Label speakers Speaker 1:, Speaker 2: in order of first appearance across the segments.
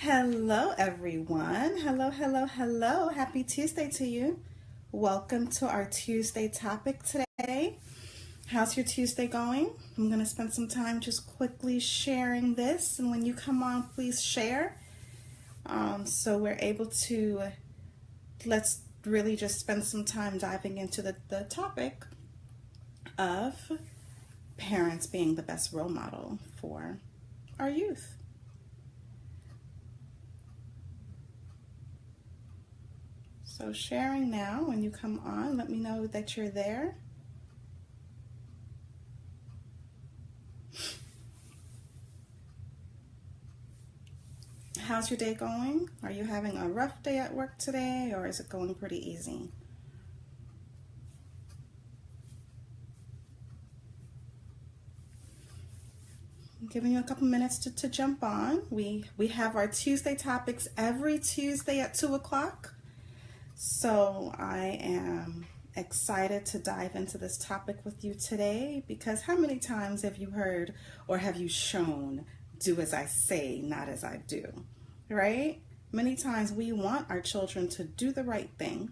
Speaker 1: Hello, everyone. Hello, hello, hello. Happy Tuesday to you. Welcome to our Tuesday topic today. How's your Tuesday going? I'm going to spend some time just quickly sharing this, and when you come on, please share. So we're able to let's really just spend some time diving into the topic of parents being the best role model for our youth. So sharing now, when you come on, let me know that you're there. How's your day going? Are you having a rough day at work today, or is it going pretty easy? I'm giving you a couple minutes to jump on. We have our Tuesday topics every Tuesday at 2 o'clock. So I am excited to dive into this topic with you today, because how many times have you heard or have you shown, do as I say, not as I do, right? Many times we want our children to do the right thing,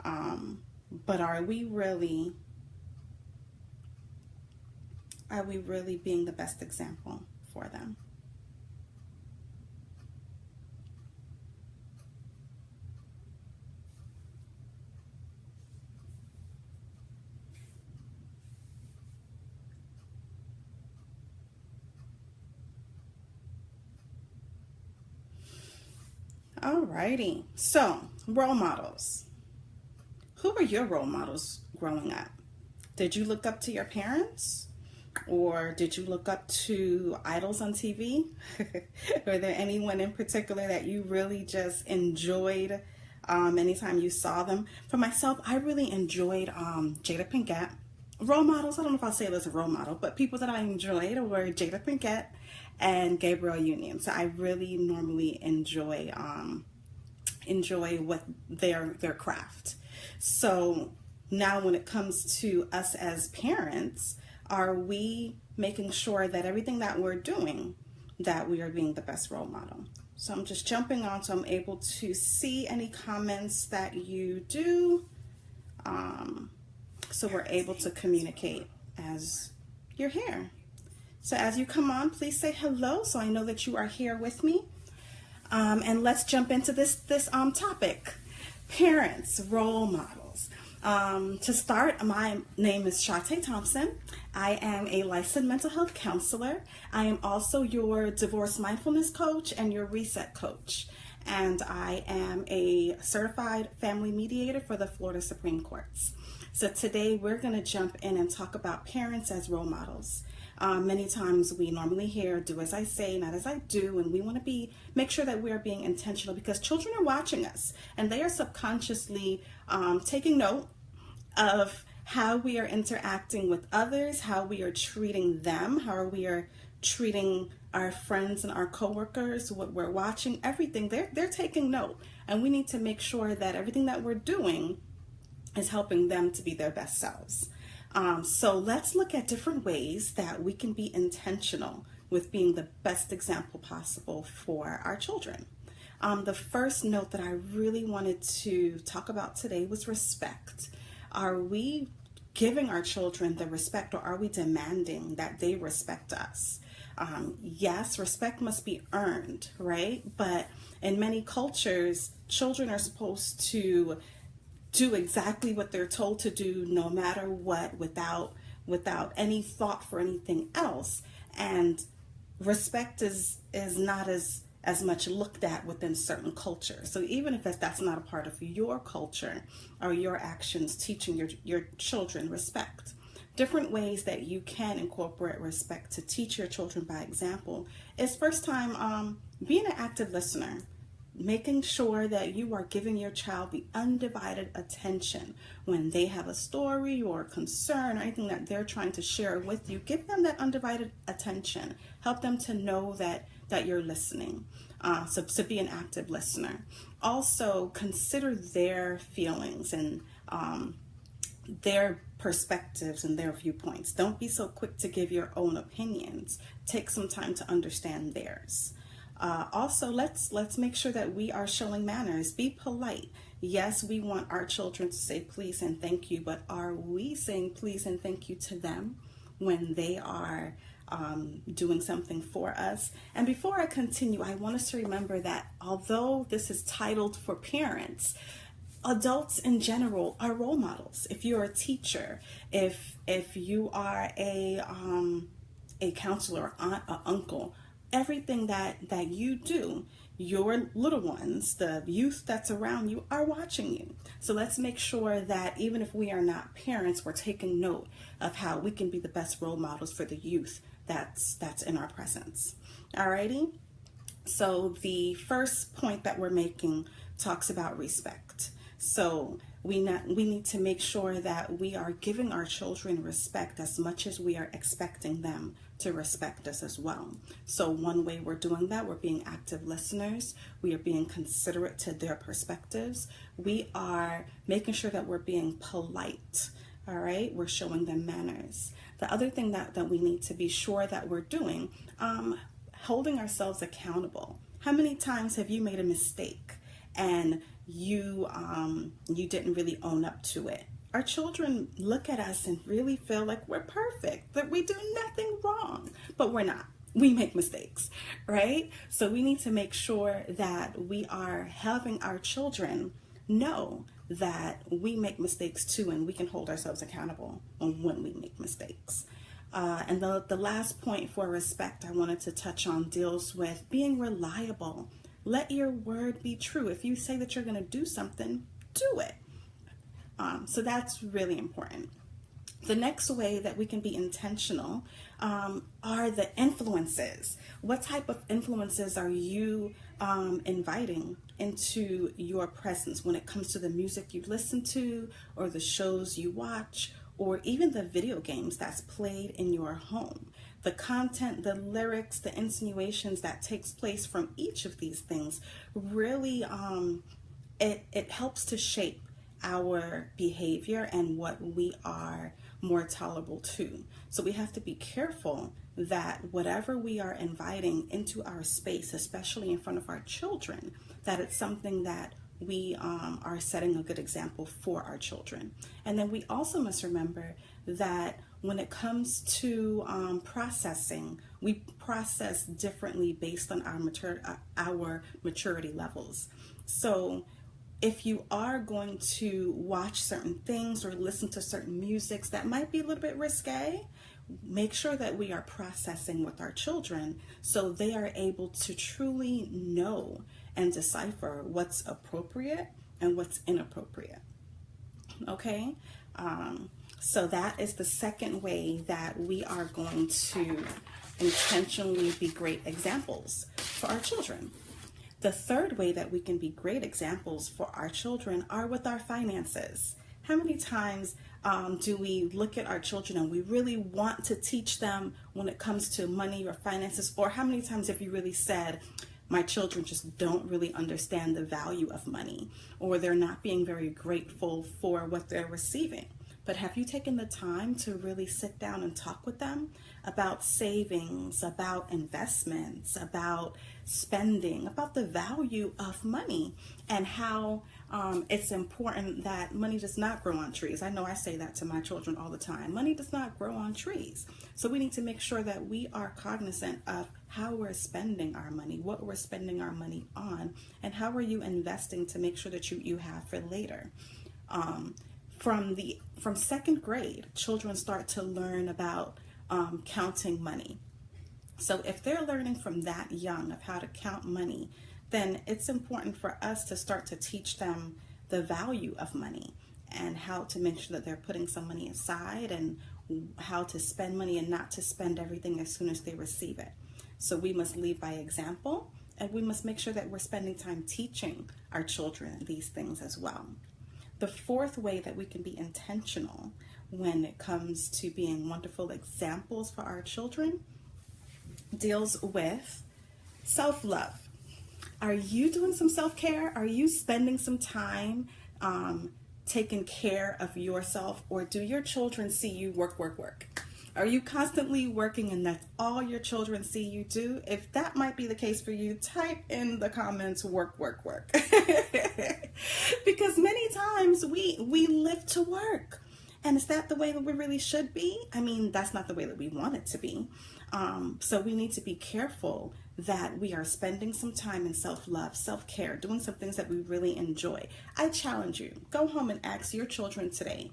Speaker 1: but are we really being the best example for them? Alrighty, so role models. Who were your role models growing up? Did you look up to your parents? Or did you look up to idols on TV? Were there anyone in particular that you really just enjoyed anytime you saw them? For myself, I really enjoyed Jada Pinkett. Role models, I don't know if I'll say it as a role model, but people that I enjoyed were Jada Pinkett and Gabrielle Union. So I really normally enjoy what their craft. So now when it comes to us as parents, are we making sure that everything that we're doing, that we are being the best role model? So I'm just jumping on so I'm able to see any comments that you do. So we're able to communicate as you're here. So as you come on, please say hello so I know that you are here with me. And let's jump into this topic. Parents, role models. To start, my name is Shante Thompson. I am a licensed mental health counselor. I am also your divorce mindfulness coach and your reset coach. And I am a certified family mediator for the Florida Supreme Courts. So today we're going to jump in and talk about parents as role models. Many times we normally hear, do as I say, not as I do, and we want to make sure that we are being intentional, because children are watching us and they are subconsciously taking note of how we are interacting with others, how we are treating them, how we are treating our friends and our coworkers, what we're watching, everything. They're taking note, and we need to make sure that everything that we're doing is helping them to be their best selves. So let's look at different ways that we can be intentional with being the best example possible for our children. The first note that I really wanted to talk about today was respect. Are we giving our children the respect, or are we demanding that they respect us? Yes, respect must be earned, right? But in many cultures, children are supposed to do exactly what they're told to do, no matter what, without any thought for anything else. And respect is not as much looked at within certain cultures. So even if that's not a part of your culture or your actions teaching your children respect, different ways that you can incorporate respect to teach your children by example is, first time, being an active listener. Making sure that you are giving your child the undivided attention when they have a story or a concern or anything that they're trying to share with you. Give them that undivided attention. Help them to know that you're listening. So be an active listener. Also, consider their feelings and their perspectives and their viewpoints. Don't be so quick to give your own opinions. Take some time to understand theirs. Also, let's make sure that we are showing manners. Be polite. Yes, we want our children to say please and thank you, but are we saying please and thank you to them when they are doing something for us? And before I continue, I want us to remember that although this is titled for parents, adults in general are role models. If you're a teacher, if you are a counselor, aunt, or uncle, everything that you do, your little ones, the youth that's around you, are watching you. So let's make sure that even if we are not parents, we're taking note of how we can be the best role models for the youth that's in our presence. Alrighty. So the first point that we're making talks about respect. So we need to make sure that we are giving our children respect as much as we are expecting them to respect us as well. So one way we're doing that, we're being active listeners. We are being considerate to their perspectives. We are making sure that we're being polite. All right, we're showing them manners. The other thing that we need to be sure that we're doing, holding ourselves accountable. How many times have you made a mistake and you didn't really own up to it? Our children look at us and really feel like we're perfect, that we do nothing wrong, but we're not. We make mistakes, right? So we need to make sure that we are having our children know that we make mistakes too, and we can hold ourselves accountable when we make mistakes. And the last point for respect I wanted to touch on deals with being reliable. Let your word be true. If you say that you're going to do something, do it. So that's really important. The next way that we can be intentional are the influences. What type of influences are you inviting into your presence when it comes to the music you listen to, or the shows you watch, or even the video games that's played in your home? The content, the lyrics, the insinuations that takes place from each of these things really it helps to shape our behavior and what we are more tolerable to. So we have to be careful that whatever we are inviting into our space, especially in front of our children, that it's something that we are setting a good example for our children. And then we also must remember that when it comes to processing, we process differently based on our maturity levels. So if you are going to watch certain things or listen to certain musics that might be a little bit risque, make sure that we are processing with our children so they are able to truly know and decipher what's appropriate and what's inappropriate. Okay? So that is the second way that we are going to intentionally be great examples for our children. The third way that we can be great examples for our children are with our finances. How many times do we look at our children and we really want to teach them when it comes to money or finances? Or how many times have you really said, my children just don't really understand the value of money, or they're not being very grateful for what they're receiving? But have you taken the time to really sit down and talk with them about savings, about investments, about spending, about the value of money, and how it's important that money does not grow on trees? I know I say that to my children all the time. Money does not grow on trees. So we need to make sure that we are cognizant of how we're spending our money, what we're spending our money on, and how are you investing to make sure that you have for later. From second grade, children start to learn about counting money. So if they're learning from that young of how to count money, then it's important for us to start to teach them the value of money and how to make sure that they're putting some money aside and how to spend money and not to spend everything as soon as they receive it. So we must lead by example, and we must make sure that we're spending time teaching our children these things as well. The fourth way that we can be intentional when it comes to being wonderful examples for our children deals with self-love. Are you doing some self-care? Are you spending some time taking care of yourself? Or do your children see you work? Are you constantly working and that's all your children see you do? If that might be the case for you, type in the comments, work, work, work. Because many times we live to work. And is that the way that we really should be? I mean, that's not the way that we want it to be. So we need to be careful that we are spending some time in self-love, self-care, doing some things that we really enjoy. I challenge you, go home and ask your children today,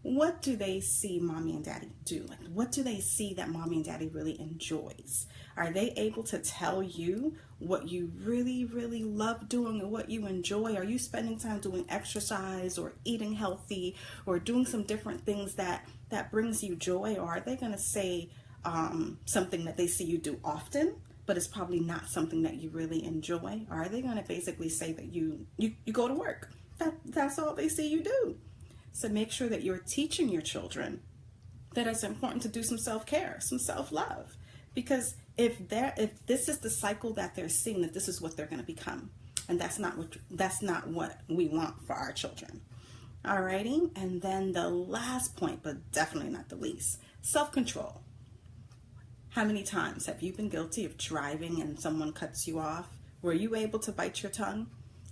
Speaker 1: what do they see mommy and daddy do? Like, what do they see that mommy and daddy really enjoys? Are they able to tell you what you really, really love doing and what you enjoy? Are you spending time doing exercise or eating healthy or doing some different things that brings you joy? Or are they going to say something that they see you do often, but it's probably not something that you really enjoy? Or are they going to basically say that you go to work? That's all they see you do. So make sure that you're teaching your children that it's important to do some self-care, some self-love. Because if this is the cycle that they're seeing, that this is what they're going to become. And that's not what we want for our children. Alrighty, and then the last point, but definitely not the least, self-control. How many times have you been guilty of driving and someone cuts you off? Were you able to bite your tongue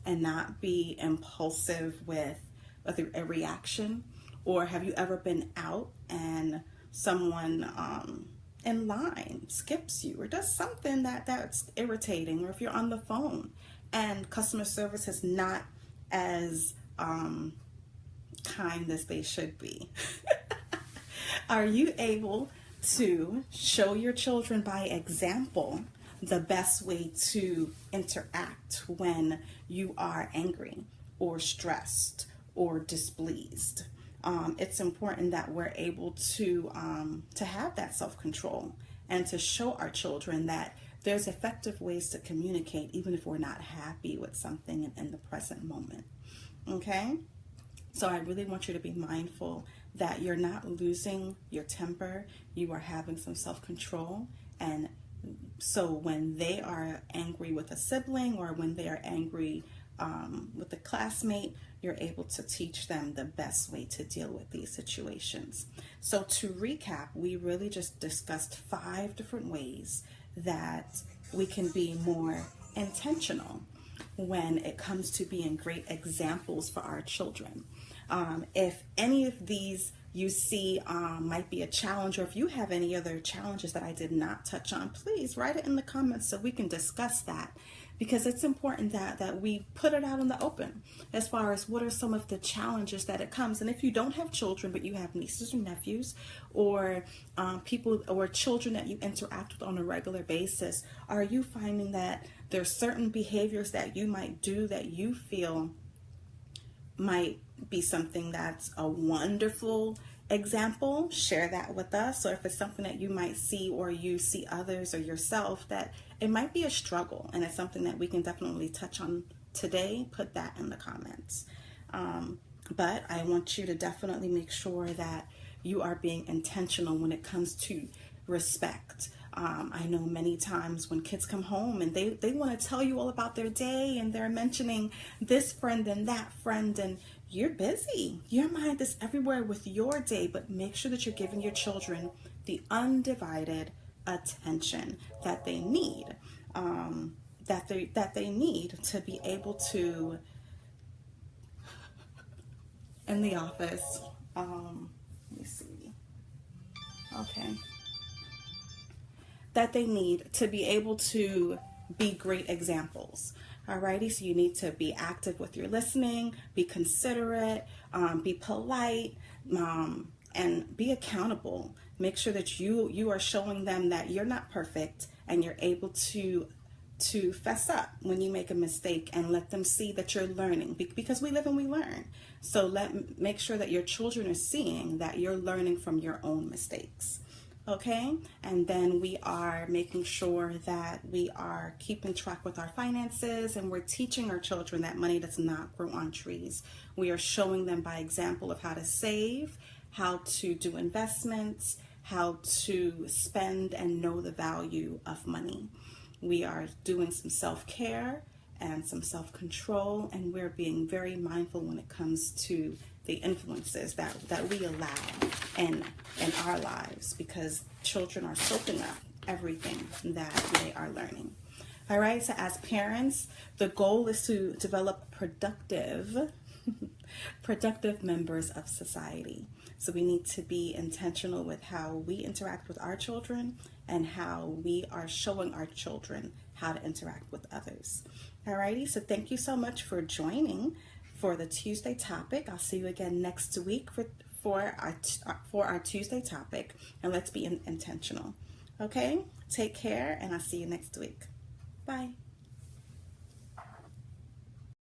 Speaker 1: and not be impulsive with a reaction? Or have you ever been out and someone in line skips you or does something that's irritating? Or if you're on the phone and customer service is not as kind as they should be. Are you able to show your children by example the best way to interact when you are angry or stressed or displeased? It's important that we're able to have that self-control and to show our children that there's effective ways to communicate even if we're not happy with something in the present moment. Okay? So I really want you to be mindful that you're not losing your temper. You are having some self-control. And so when they are angry with a sibling or when they are angry with a classmate, you're able to teach them the best way to deal with these situations. So to recap, we really just discussed 5 different ways that we can be more intentional when it comes to being great examples for our children. If any of these you see might be a challenge, or if you have any other challenges that I did not touch on, please write it in the comments so we can discuss that, because it's important that we put it out in the open as far as what are some of the challenges that it comes. And if you don't have children but you have nieces or nephews or people or children that you interact with on a regular basis, are you finding that there's certain behaviors that you might do that you feel might be something that's a wonderful example? Share that with us. Or if it's something that you might see or you see others or yourself that it might be a struggle and it's something that we can definitely touch on today, put that in the comments. But I want you to definitely make sure that you are being intentional when it comes to respect. I know many times when kids come home and they want to tell you all about their day and they're mentioning this friend and that friend, and you're busy. Your mind is everywhere with your day, but make sure that you're giving your children the undivided attention that they need, that they need to be able to, in the office, let me see, okay, that they need to be able to be great examples. Alrighty, so you need to be active with your listening, be considerate, be polite, and be accountable. Make sure that you are showing them that you're not perfect and you're able to fess up when you make a mistake and let them see that you're learning, because we live and we learn. So make sure that your children are seeing that you're learning from your own mistakes. Okay, and then we are making sure that we are keeping track with our finances, and we're teaching our children that money does not grow on trees. We are showing them by example of how to save, how to do investments, how to spend and know the value of money. We are doing some self-care and some self-control, and we're being very mindful when it comes to the influences that we allow in our lives, because children are soaking up everything that they are learning. All right, so as parents, the goal is to develop productive members of society. So we need to be intentional with how we interact with our children and how we are showing our children how to interact with others. Alrighty, so thank you so much for joining for the Tuesday topic. I'll see you again next week for our Tuesday topic, and let's be intentional. Okay, take care, and I'll see you next week. Bye.